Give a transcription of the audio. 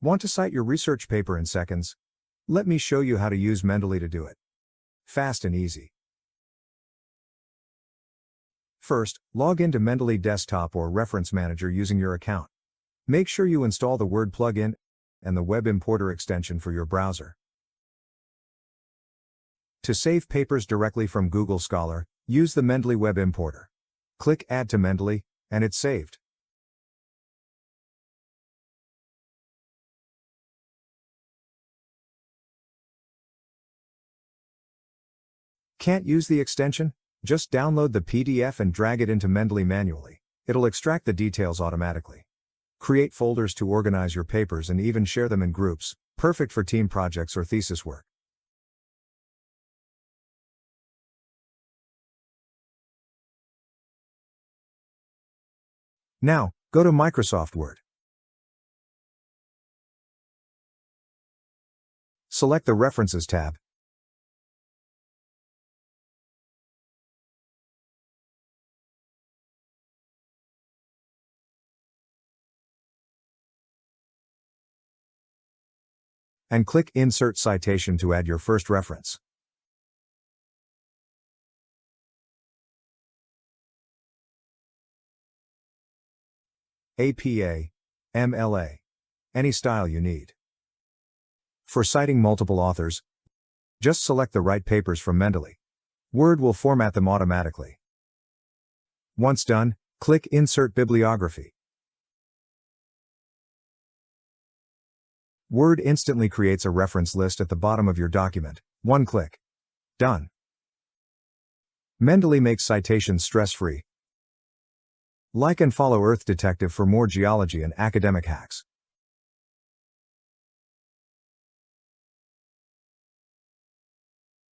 Want to cite your research paper in seconds? Let me show you how to use Mendeley to do it. Fast and easy. First, log into Mendeley Desktop or Reference Manager using your account. Make sure you install the Word plugin and the Web Importer extension for your browser. To save papers directly from Google Scholar, use the Mendeley Web Importer. Click Add to Mendeley, and it's saved. Can't use the extension? Just download the PDF and drag it into Mendeley manually. It'll extract the details automatically. Create folders to organize your papers and even share them in groups, perfect for team projects or thesis work. Now, go to Microsoft Word. Select the References tab. And click Insert Citation to add your first reference. APA, MLA. Any style you need. For citing multiple authors, just select the right papers from Mendeley. Word will format them automatically. Once done, click Insert Bibliography. Word instantly creates a reference list at the bottom of your document. One click. Done. Mendeley makes citations stress-free. Like and follow Earth Detective for more geology and academic hacks.